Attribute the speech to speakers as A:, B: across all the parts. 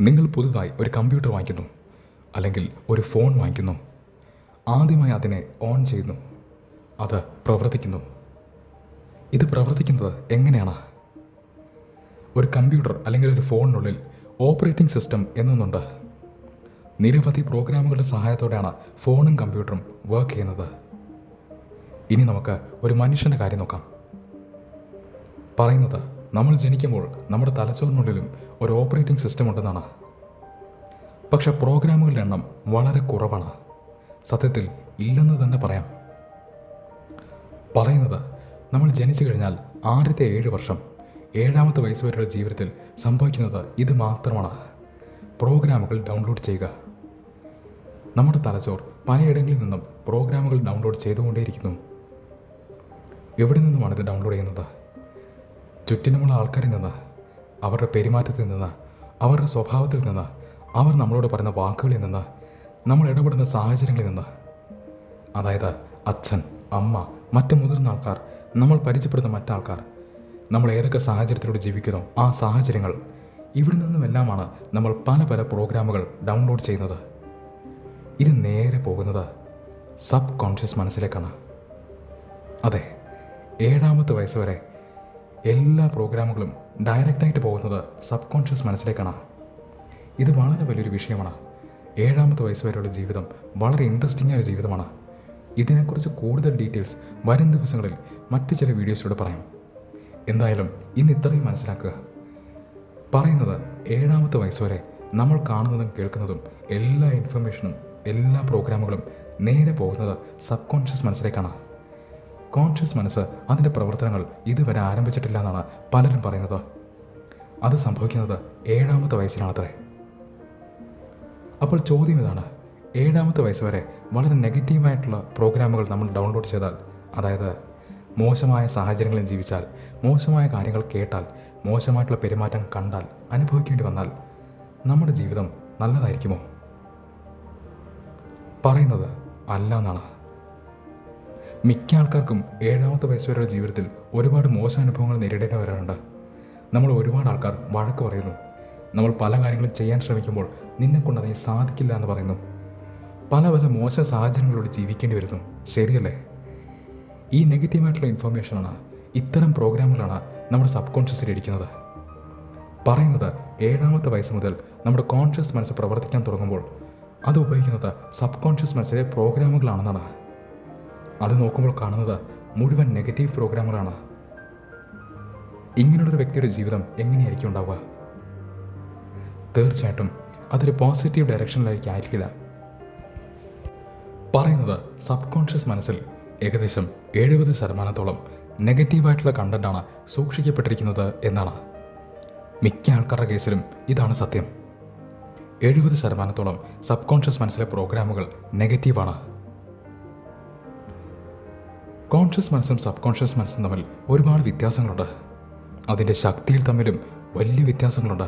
A: നിങ്ങൾ പുതുതായി ഒരു കമ്പ്യൂട്ടർ വാങ്ങിക്കുന്നു, അല്ലെങ്കിൽ ഒരു ഫോൺ വാങ്ങിക്കുന്നു. ആദ്യമായി അതിനെ ഓൺ ചെയ്യുന്നു, അത് പ്രവർത്തിക്കുന്നു. ഇത് പ്രവർത്തിക്കുന്നത് എങ്ങനെയാണ്? ഒരു കമ്പ്യൂട്ടർ അല്ലെങ്കിൽ ഒരു ഫോണിനുള്ളിൽ ഓപ്പറേറ്റിംഗ് സിസ്റ്റം എന്നൊന്നുണ്ട്. നിരവധി പ്രോഗ്രാമുകളുടെ സഹായത്തോടെയാണ് ഫോണും കമ്പ്യൂട്ടറും വർക്ക് ചെയ്യുന്നത്. ഇനി നമുക്ക് ഒരു മനുഷ്യൻ്റെ കാര്യം നോക്കാം. പറയുന്നത് നമ്മൾ ജനിക്കുമ്പോൾ നമ്മുടെ തലച്ചോറിനുള്ളിലും ഒരു ഓപ്പറേറ്റിംഗ് സിസ്റ്റം ഉണ്ടെന്നാണ്. പക്ഷെ പ്രോഗ്രാമുകളുടെ എണ്ണം വളരെ കുറവാണ്. സത്യത്തിൽ ഇല്ലെന്ന് തന്നെ പറയാം. പറയുന്നത് നമ്മൾ ജനിച്ചു കഴിഞ്ഞാൽ ആദ്യത്തെ 7 വർഷം, 7ാമത്തെ വയസ്സ് വരെയുള്ള ജീവിതത്തിൽ സംഭവിക്കുന്നത് ഇത് മാത്രമാണ്: പ്രോഗ്രാമുകൾ ഡൗൺലോഡ് ചെയ്യുക. നമ്മുടെ തലച്ചോർ പലയിടങ്ങളിൽ നിന്നും പ്രോഗ്രാമുകൾ ഡൗൺലോഡ് ചെയ്തുകൊണ്ടേയിരിക്കുന്നു. എവിടെ നിന്നുമാണ് ഇത് ഡൗൺലോഡ് ചെയ്യുന്നത്? ചുറ്റിനുമുള്ള ആൾക്കാരിൽ നിന്ന്, അവരുടെ പെരുമാറ്റത്തിൽ നിന്ന്, അവരുടെ സ്വഭാവത്തിൽ നിന്ന്, അവർ നമ്മളോട് പറയുന്ന വാക്കുകളിൽ നിന്ന്, നമ്മൾ ഇടപെടുന്ന സാഹചര്യങ്ങളിൽ നിന്ന്. അതായത് അച്ഛൻ, അമ്മ, മറ്റ് മുതിർന്ന ആൾക്കാർ, നമ്മൾ പരിചയപ്പെടുന്ന മറ്റാൾക്കാർ, നമ്മൾ ഏതൊക്കെ സാഹചര്യത്തിലൂടെ ജീവിക്കുന്നോ ആ സാഹചര്യങ്ങൾ, ഇവിടെ നിന്നുമെല്ലാമാണ് നമ്മൾ പല പ്രോഗ്രാമുകൾ ഡൗൺലോഡ് ചെയ്യുന്നത്. ഇത് നേരെ പോകുന്നത് സബ് കോൺഷ്യസ് മനസ്സിലേക്കാണ്. അതെ, 7ാമത്തെ വയസ്സ് വരെ എല്ലാ പ്രോഗ്രാമുകളും ഡയറക്റ്റായിട്ട് പോകുന്നത് സബ് കോൺഷ്യസ് മനസ്സിലേക്കാണ്. ഇത് വളരെ വലിയൊരു വിഷയമാണ്. 7ാമത്തെ വയസ്സ് വരെയുള്ള ജീവിതം വളരെ ഇൻട്രസ്റ്റിംഗ് ആയ ജീവിതമാണ്. ഇതിനെക്കുറിച്ച് കൂടുതൽ ഡീറ്റെയിൽസ് വരും ദിവസങ്ങളിൽ മറ്റ് ചില വീഡിയോസിലൂടെ പറയാം. എന്തായാലും ഇന്ന് ഇത്രയും മനസ്സിലാക്കുക. പറയുന്നത് 7ാമത്തെ വയസ്സ് വരെ നമ്മൾ കാണുന്നതും കേൾക്കുന്നതും എല്ലാ ഇൻഫർമേഷനും, എല്ലാ പ്രോഗ്രാമുകളും നേരെ പോകുന്നത് സബ് കോൺഷ്യസ് മനസ്സിലേക്കാണ്. കോൺഷ്യസ് മനസ്സ് അതിൻ്റെ പ്രവർത്തനങ്ങൾ ഇതുവരെ ആരംഭിച്ചിട്ടില്ല എന്നാണ് പലരും പറയുന്നത്. അത് സംഭവിക്കുന്നത് 7ാമത്തെ വയസ്സിലാണത്രേ. അപ്പോൾ ചോദ്യം ഇതാണ്: 7ാമത്തെ വയസ്സ് വരെ വളരെ നെഗറ്റീവായിട്ടുള്ള പ്രോഗ്രാമുകൾ നമ്മൾ ഡൗൺലോഡ് ചെയ്താൽ, അതായത് മോശമായ സാഹചര്യങ്ങളിൽ ജീവിച്ചാൽ, മോശമായ കാര്യങ്ങൾ കേട്ടാൽ, മോശമായിട്ടുള്ള പെരുമാറ്റം കണ്ടാൽ, അനുഭവിക്കേണ്ടി വന്നാൽ നമ്മുടെ ജീവിതം നല്ലതായിരിക്കുമോ? പറയുന്നത് അല്ല എന്നാണ്. മിക്ക ആൾക്കാർക്കും 7ാമത്തെ വയസ്സ് വരെയുള്ള ജീവിതത്തിൽ ഒരുപാട് മോശം അനുഭവങ്ങൾ നേരിടേണ്ടി വരാറുണ്ട്. നമ്മൾ ഒരുപാട് ആൾക്കാർ വഴക്ക് പറയുന്നു. നമ്മൾ പല കാര്യങ്ങളും ചെയ്യാൻ ശ്രമിക്കുമ്പോൾ നിന്നെക്കൊണ്ട് അതിന് സാധിക്കില്ല എന്ന് പറയുന്നു. പല മോശം സാഹചര്യങ്ങളോട് ജീവിക്കേണ്ടി വരുന്നു. ശരിയല്ലേ? ഈ നെഗറ്റീവായിട്ടുള്ള ഇൻഫർമേഷനാണ്, ഇത്തരം പ്രോഗ്രാമുകളാണ് നമ്മുടെ സബ് കോൺഷ്യസിൽ ഇരിക്കുന്നത്. പറയുന്നത് 7ാമത്തെ വയസ്സ് മുതൽ നമ്മുടെ കോൺഷ്യസ് മനസ്സ് പ്രവർത്തിക്കാൻ തുടങ്ങുമ്പോൾ അത് ഉപയോഗിക്കുന്നത് സബ് കോൺഷ്യസ് മനസ്സിലെ പ്രോഗ്രാമുകളാണെന്നാണ്. അത് നോക്കുമ്പോൾ കാണുന്നത് മുഴുവൻ നെഗറ്റീവ് പ്രോഗ്രാമുകളാണ്. ഇങ്ങനെയുള്ളൊരു വ്യക്തിയുടെ ജീവിതം എങ്ങനെയായിരിക്കും ഉണ്ടാവുക? തീർച്ചയായിട്ടും അതൊരു പോസിറ്റീവ് ഡയറക്ഷനിലായിരിക്കില്ല. പറയുന്നത് സബ് കോൺഷ്യസ് മനസ്സിൽ ഏകദേശം 70% നെഗറ്റീവായിട്ടുള്ള കണ്ടന്റാണ് സൂക്ഷിക്കപ്പെട്ടിരിക്കുന്നത് എന്നാണ്. മിക്ക ആൾക്കാരുടെ കേസിലും ഇതാണ് സത്യം. 70% സബ് കോൺഷ്യസ് മനസ്സിലെ പ്രോഗ്രാമുകൾ നെഗറ്റീവാണ്. കോൺഷ്യസ് മനസ്സും സബ് കോൺഷ്യസ് മനസ്സും തമ്മിൽ ഒരുപാട് വ്യത്യാസങ്ങളുണ്ട്. അതിൻ്റെ ശക്തിയിൽ തമ്മിലും വലിയ വ്യത്യാസങ്ങളുണ്ട്.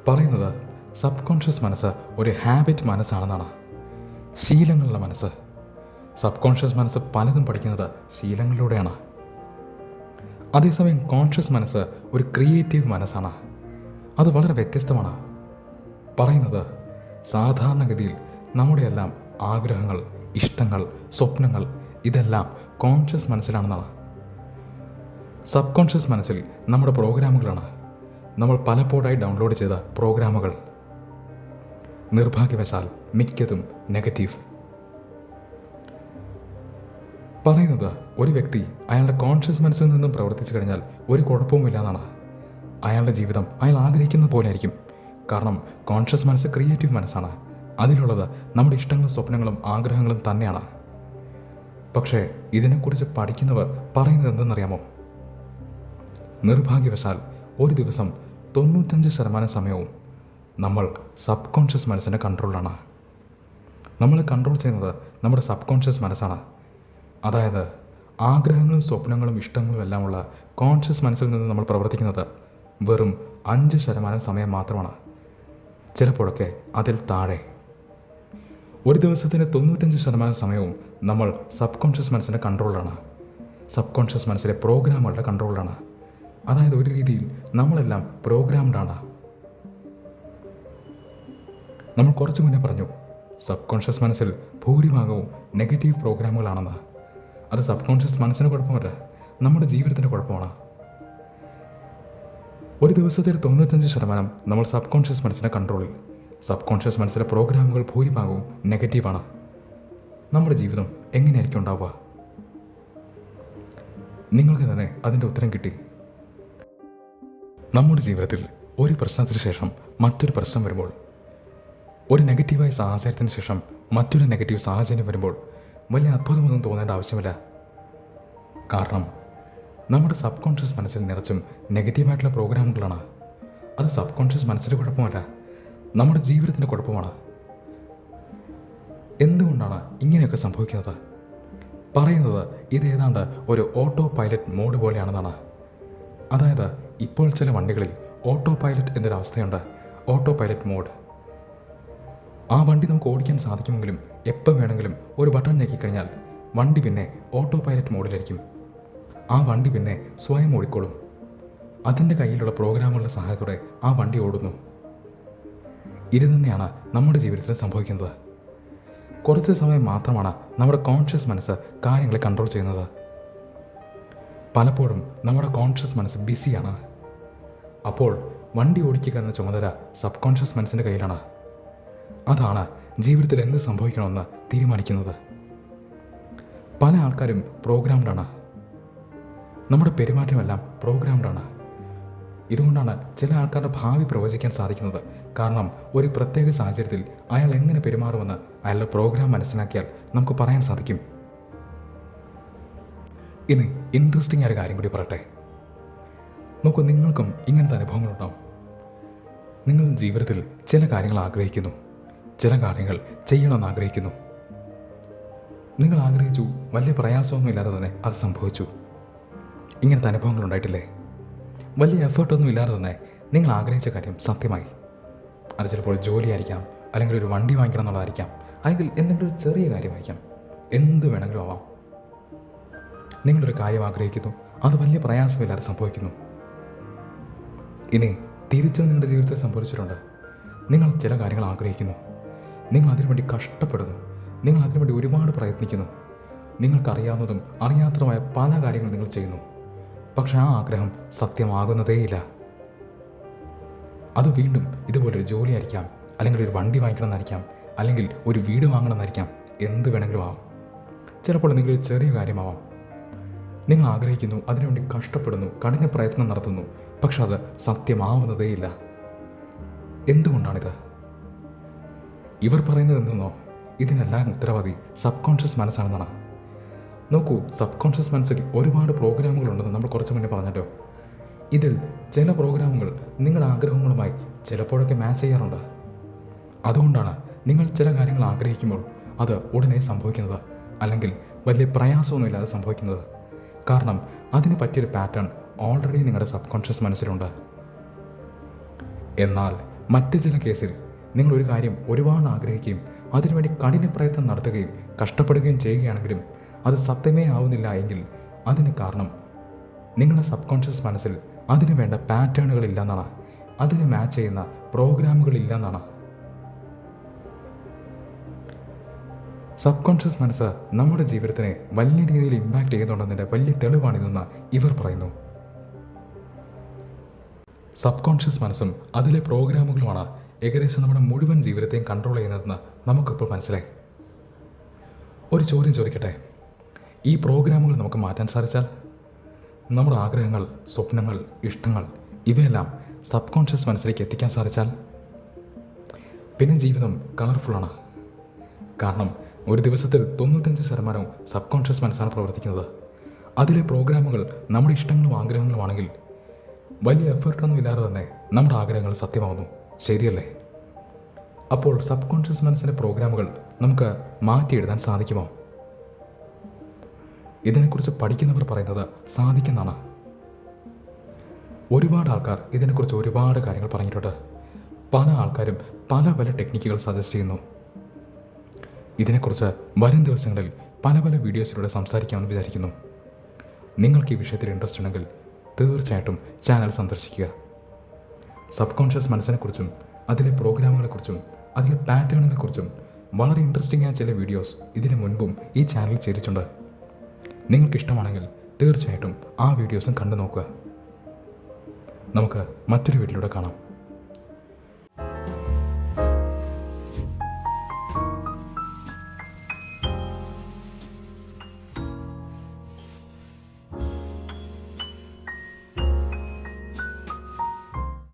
A: പറയുന്നത് സബ് കോൺഷ്യസ് മനസ്സ് ഒരു ഹാബിറ്റ് മനസ്സാണെന്നാണ്, ശീലങ്ങളുടെ മനസ്സ്. സബ് കോൺഷ്യസ് മനസ്സ് പലതും പഠിക്കുന്നത് ശീലങ്ങളിലൂടെയാണ്. അതേസമയം കോൺഷ്യസ് മനസ്സ് ഒരു ക്രിയേറ്റീവ് മനസ്സാണ്. അത് വളരെ വ്യത്യസ്തമാണ്. പറയുന്നത് സാധാരണഗതിയിൽ നമ്മുടെ എല്ലാം ആഗ്രഹങ്ങൾ, ഇഷ്ടങ്ങൾ, സ്വപ്നങ്ങൾ ഇതെല്ലാം കോൺഷ്യസ് മനസ്സിലാണെന്നാണ്. സബ് കോൺഷ്യസ് മനസ്സിൽ നമ്മുടെ പ്രോഗ്രാമുകളാണ്, നമ്മൾ പലപ്പോഴായി ഡൗൺലോഡ് ചെയ്ത പ്രോഗ്രാമുകൾ. നിർഭാഗ്യവശാൽ മിക്കതും നെഗറ്റീവ്. പറയുന്നത് ഒരു വ്യക്തി അയാളുടെ കോൺഷ്യസ് മനസ്സിൽ നിന്നും പ്രവർത്തിച്ചു കഴിഞ്ഞാൽ ഒരു കുഴപ്പവുമില്ല എന്നാണ്. അയാളുടെ ജീവിതം അയാൾ ആഗ്രഹിക്കുന്ന പോലെ ആയിരിക്കും. കാരണം കോൺഷ്യസ് മനസ്സ് ക്രിയേറ്റീവ് മനസ്സാണ്. അതിലുള്ളത് നമ്മുടെ ഇഷ്ടങ്ങളും സ്വപ്നങ്ങളും ആഗ്രഹങ്ങളും തന്നെയാണ്. പക്ഷേ ഇതിനെക്കുറിച്ച് പഠിക്കുന്നവർ പറയുന്നത് എന്തെന്നറിയാമോ? നിർഭാഗ്യവശാൽ ഒരു ദിവസം 95% സമയവും നമ്മൾ സബ് കോൺഷ്യസ് മനസ്സിൻ്റെ കൺട്രോളിലാണ്. നമ്മളെ കൺട്രോൾ ചെയ്യുന്നത് നമ്മുടെ സബ് കോൺഷ്യസ് മനസ്സാണ്. അതായത് ആഗ്രഹങ്ങളും സ്വപ്നങ്ങളും ഇഷ്ടങ്ങളും എല്ലാമുള്ള കോൺഷ്യസ് മനസ്സിൽ നിന്ന് നമ്മൾ പ്രവർത്തിക്കുന്നത് വെറും 5% സമയം മാത്രമാണ്. ചിലപ്പോഴൊക്കെ അതിൽ താഴെ. ഒരു ദിവസത്തിന് 95% സമയവും നമ്മൾ സബ് കോൺഷ്യസ് മനസ്സിൻ്റെ കൺട്രോളിലാണ്. സബ് കോൺഷ്യസ് മനസ്സിലെ പ്രോഗ്രാമുകളുടെ കൺട്രോളിലാണ്. അതായത് ഒരു രീതിയിൽ നമ്മളെല്ലാം പ്രോഗ്രാംഡാണ്. നമ്മൾ കുറച്ച് മുന്നേ പറഞ്ഞു സബ് കോൺഷ്യസ് മനസ്സിൽ ഭൂരിഭാഗവും നെഗറ്റീവ് പ്രോഗ്രാമുകളാണെന്ന്. അത് സബ് കോൺഷ്യസ് മനസ്സിന് കുഴപ്പമല്ല, നമ്മുടെ ജീവിതത്തിൻ്റെ കുഴപ്പമാണ്. ഒരു ദിവസത്തിൽ 95% നമ്മൾ സബ് കോൺഷ്യസ് മനസ്സിൻ്റെ കൺട്രോളിൽ. സബ് കോൺഷ്യസ് മനസ്സിലെ പ്രോഗ്രാമുകൾ ഭൂരിഭാഗവും നെഗറ്റീവാണ്. നമ്മുടെ ജീവിതം എങ്ങനെയായിരിക്കും ഉണ്ടാവുക? നിങ്ങൾക്ക് തന്നെ അതിൻ്റെ ഉത്തരം കിട്ടി. നമ്മുടെ ജീവിതത്തിൽ ഒരു പ്രശ്നത്തിന് ശേഷം മറ്റൊരു പ്രശ്നം വരുമ്പോൾ, ഒരു നെഗറ്റീവായ സാഹചര്യത്തിന് ശേഷം മറ്റൊരു നെഗറ്റീവ് സാഹചര്യം വരുമ്പോൾ വലിയ അത്ഭുതമൊന്നും തോന്നേണ്ട ആവശ്യമില്ല. കാരണം നമ്മുടെ സബ് കോൺഷ്യസ് മനസ്സിൽ നിറച്ചും നെഗറ്റീവായിട്ടുള്ള പ്രോഗ്രാമുകളാണ്. അത് സബ് കോൺഷ്യസ് മനസ്സിൻ്റെ കുഴപ്പമല്ല, നമ്മുടെ ജീവിതത്തിൻ്റെ കുഴപ്പമാണ്. എന്തുകൊണ്ടാണ് ഇങ്ങനെയൊക്കെ സംഭവിക്കുന്നത്? പറയുന്നത് ഇത് ഏതാണ്ട് ഒരു ഓട്ടോ പൈലറ്റ് മോഡ് പോലെയാണെന്നാണ്. അതായത് ഇപ്പോൾ ചില വണ്ടികളിൽ ഓട്ടോ പൈലറ്റ് എന്നൊരവസ്ഥയുണ്ട്, ഓട്ടോ പൈലറ്റ് മോഡ്. ആ വണ്ടി നമുക്ക് ഓടിക്കാൻ സാധിക്കുമെങ്കിലും എപ്പോൾ വേണമെങ്കിലും ഒരു ബട്ടൺ ഞെക്കിക്കഴിഞ്ഞാൽ വണ്ടി പിന്നെ ഓട്ടോ പൈലറ്റ് മോഡിലായിരിക്കും. ആ വണ്ടി പിന്നെ സ്വയം ഓടിക്കോളും. അതിൻ്റെ കയ്യിലുള്ള പ്രോഗ്രാമുകളുടെ സഹായത്തോടെ ആ വണ്ടി ഓടുന്നു. ഇത് തന്നെയാണ് നമ്മുടെ ജീവിതത്തിൽ സംഭവിക്കുന്നത്. കുറച്ച് സമയം മാത്രമാണ് നമ്മുടെ കോൺഷ്യസ് മനസ്സ് കാര്യങ്ങളെ കൺട്രോൾ ചെയ്യുന്നത്. പലപ്പോഴും നമ്മുടെ കോൺഷ്യസ് മനസ്സ് ബിസിയാണ്. അപ്പോൾ വണ്ടി ഓടിക്കുക എന്ന ചുമതല സബ് കോൺഷ്യസ് മനസ്സിൻ്റെ കയ്യിലാണ്. അതാണ് ജീവിതത്തിൽ എന്ത് സംഭവിക്കണമെന്ന് തീരുമാനിക്കുന്നത്. പല ആൾക്കാരും പ്രോഗ്രാംഡാണ്. നമ്മുടെ പെരുമാറ്റമെല്ലാം പ്രോഗ്രാംഡാണ്. ഇതുകൊണ്ടാണ് ചില ആൾക്കാരുടെ ഭാവി പ്രവചിക്കാൻ സാധിക്കുന്നത്. കാരണം ഒരു പ്രത്യേക സാഹചര്യത്തിൽ അയാൾ എങ്ങനെ പെരുമാറുമെന്ന് അയാളുടെ പ്രോഗ്രാം മനസ്സിലാക്കിയാൽ നമുക്ക് പറയാൻ സാധിക്കും. ഇനി ഇൻട്രസ്റ്റിംഗ് ആയ ഒരു കാര്യം കൂടി പറയട്ടെ. നോക്കൂ, നിങ്ങൾക്കും ഇങ്ങനത്തെ അനുഭവങ്ങളുണ്ടാവും. നിങ്ങൾ ജീവിതത്തിൽ ചില കാര്യങ്ങൾ ആഗ്രഹിക്കുന്നു, ചില കാര്യങ്ങൾ ചെയ്യണമെന്ന് ആഗ്രഹിക്കുന്നു. നിങ്ങൾ ആഗ്രഹിച്ചു, വലിയ പ്രയാസമൊന്നും ഇല്ലാതെ തന്നെ അത് സംഭവിച്ചു. ഇങ്ങനത്തെ അനുഭവങ്ങൾ ഉണ്ടായിട്ടില്ലേ? വലിയ എഫേർട്ടൊന്നും ഇല്ലാതെ തന്നെ നിങ്ങൾ ആഗ്രഹിച്ച കാര്യം സത്യമായി. അത് ചിലപ്പോൾ ജോലിയായിരിക്കാം, അല്ലെങ്കിൽ ഒരു വണ്ടി വാങ്ങിക്കണം എന്നുള്ളതായിരിക്കാം, അല്ലെങ്കിൽ എന്തെങ്കിലും ഒരു ചെറിയ കാര്യമായിരിക്കാം. എന്ത് വേണമെങ്കിലും ആവാം. നിങ്ങളൊരു കാര്യം ആഗ്രഹിക്കുന്നു, അത് വലിയ പ്രയാസമില്ലാതെ സംഭവിക്കുന്നു. ഇനി തിരിച്ച് നിങ്ങളുടെ ജീവിതത്തിൽ സംഭവിച്ചിട്ടുണ്ട്. നിങ്ങൾ ചില കാര്യങ്ങൾ ആഗ്രഹിക്കുന്നു, നിങ്ങൾ അതിനുവേണ്ടി കഷ്ടപ്പെടുന്നു, നിങ്ങൾ അതിനുവേണ്ടി ഒരുപാട് പ്രയത്നിക്കുന്നു, നിങ്ങൾക്കറിയാവുന്നതും അറിയാത്തതുമായ പല കാര്യങ്ങളും നിങ്ങൾ ചെയ്യുന്നു. പക്ഷെ ആ ആഗ്രഹം സത്യമാകുന്നതേയില്ല. അത് വീണ്ടും ഇതുപോലൊരു ജോലിയായിരിക്കാം, അല്ലെങ്കിൽ ഒരു വണ്ടി വാങ്ങിക്കണം എന്നായിരിക്കാം, അല്ലെങ്കിൽ ഒരു വീട് വാങ്ങണം എന്നായിരിക്കാം. എന്ത് വേണമെങ്കിലും ആവാം. ചിലപ്പോൾ നിങ്ങളൊരു ചെറിയ കാര്യമാവാം. നിങ്ങൾ ആഗ്രഹിക്കുന്നു, അതിനുവേണ്ടി കഷ്ടപ്പെടുന്നു, കഠിന പ്രയത്നം നടത്തുന്നു, പക്ഷെ അത് സത്യമാവുന്നതേയില്ല. എന്തുകൊണ്ടാണിത്? ഇവർ പറയുന്നത് എന്തെന്നോ, ഇതിനെല്ലാം ഉത്തരവാദി സബ് കോൺഷ്യസ് മനസ്സാണെന്നാണ്. നോക്കൂ, സബ് കോൺഷ്യസ് മനസ്സിൽ ഒരുപാട് പ്രോഗ്രാമുകളുണ്ടെന്ന് നമ്മൾ കുറച്ച് മുന്നേ പറഞ്ഞല്ലോ. ഇതിൽ ചില പ്രോഗ്രാമുകൾ നിങ്ങളുടെ ആഗ്രഹങ്ങളുമായി ചിലപ്പോഴൊക്കെ മാച്ച് ചെയ്യാറുണ്ട്. അതുകൊണ്ടാണ് നിങ്ങൾ ചില കാര്യങ്ങൾ ആഗ്രഹിക്കുമ്പോൾ അത് ഉടനെ സംഭവിക്കുന്നത്, അല്ലെങ്കിൽ വലിയ പ്രയാസമൊന്നുമില്ലാതെ സംഭവിക്കുന്നത്. കാരണം അതിന് പറ്റിയൊരു പാറ്റേൺ ഓൾറെഡി നിങ്ങളുടെ സബ് കോൺഷ്യസ് മനസ്സിലുണ്ട്. എന്നാൽ മറ്റ് ചില കേസിൽ നിങ്ങൾ ഒരു കാര്യം ഒരുപാട് ആഗ്രഹിക്കുകയും അതിനുവേണ്ടി കഠിന പ്രയത്നം നടത്തുകയും കഷ്ടപ്പെടുകയും ചെയ്യുകയാണെങ്കിലും അത് സത്യമേ ആവുന്നില്ല എങ്കിൽ അതിന് കാരണം നിങ്ങളുടെ സബ് കോൺഷ്യസ് മനസ്സിൽ അതിന് വേണ്ട പാറ്റേണുകളില്ലെന്നാണ്, അതിന് മാച്ച് ചെയ്യുന്ന പ്രോഗ്രാമുകളില്ലെന്നാണ്. സബ് കോൺഷ്യസ് മനസ്സ് നമ്മുടെ ജീവിതത്തിനെ വലിയ രീതിയിൽ ഇമ്പാക്റ്റ് ചെയ്യുന്നുണ്ടെന്നതിൻ്റെ വലിയ തെളിവാണിതെന്ന് ഇവർ പറയുന്നു. സബ് കോൺഷ്യസ് മനസ്സും അതിലെ പ്രോഗ്രാമുകളുമാണ് ഏകദേശം നമ്മുടെ മുഴുവൻ ജീവിതത്തെയും കൺട്രോൾ ചെയ്യുന്നതെന്ന് നമുക്കിപ്പോൾ മനസ്സിലായി. ഒരു ചോദ്യം ചോദിക്കട്ടെ, ഈ പ്രോഗ്രാമുകൾ നമുക്ക് മാറ്റാൻ സാധിച്ചാൽ, നമ്മുടെ ആഗ്രഹങ്ങൾ, സ്വപ്നങ്ങൾ, ഇഷ്ടങ്ങൾ ഇവയെല്ലാം സബ് കോൺഷ്യസ് മനസ്സിലേക്ക് എത്തിക്കാൻ സാധിച്ചാൽ, പിന്നെ ജീവിതം കളർഫുള്ളാണ്. കാരണം ഒരു ദിവസത്തിൽ 95% സബ് കോൺഷ്യസ് മനസ്സാണ് പ്രവർത്തിക്കുന്നത്. അതിലെ പ്രോഗ്രാമുകൾ നമ്മുടെ ഇഷ്ടങ്ങളും ആഗ്രഹങ്ങളുമാണെങ്കിൽ വലിയ എഫേർട്ടൊന്നും ഇല്ലാതെ തന്നെ നമ്മുടെ ആഗ്രഹങ്ങൾ സത്യമാവുന്നു. ശരിയല്ലേ? അപ്പോൾ സബ് കോൺഷ്യസ് മനസ്സിൻ്റെ പ്രോഗ്രാമുകൾ നമുക്ക് മാറ്റിയെഴുതാൻ സാധിക്കുമോ? ഇതിനെക്കുറിച്ച് പഠിക്കുന്നവർ പറയുന്നത് സാധിക്കുന്നതാണ്. ഒരുപാട് ആൾക്കാർ ഇതിനെക്കുറിച്ച് ഒരുപാട് കാര്യങ്ങൾ പറഞ്ഞിട്ടുണ്ട്. പല ആൾക്കാരും പല പല ടെക്നിക്കുകൾ സജസ്റ്റ് ചെയ്യുന്നു. ഇതിനെക്കുറിച്ച് വരും ദിവസങ്ങളിൽ പല പല വീഡിയോസിലൂടെ സംസാരിക്കാമെന്ന് വിചാരിക്കുന്നു. നിങ്ങൾക്ക് ഈ വിഷയത്തിൽ ഇൻട്രസ്റ്റ് ഉണ്ടെങ്കിൽ തീർച്ചയായിട്ടും ചാനൽ സന്ദർശിക്കുക. സബ് കോൺഷ്യസ് മനസ്സിനെക്കുറിച്ചും അതിലെ പ്രോഗ്രാമുകളെക്കുറിച്ചും അതിലെ പാറ്റേണുകളെക്കുറിച്ചും വളരെ ഇൻട്രസ്റ്റിംഗ് ആയ ചില വീഡിയോസ് ഇതിനു മുൻപും ഈ ചാനലിൽ ചെയ്തിട്ടുണ്ട്. നിങ്ങൾക്കിഷ്ടമാണെങ്കിൽ തീർച്ചയായിട്ടും ആ വീഡിയോസും കണ്ടു നോക്കുക. നമുക്ക് മറ്റൊരു വീഡിയോയിലൂടെ കാണാം.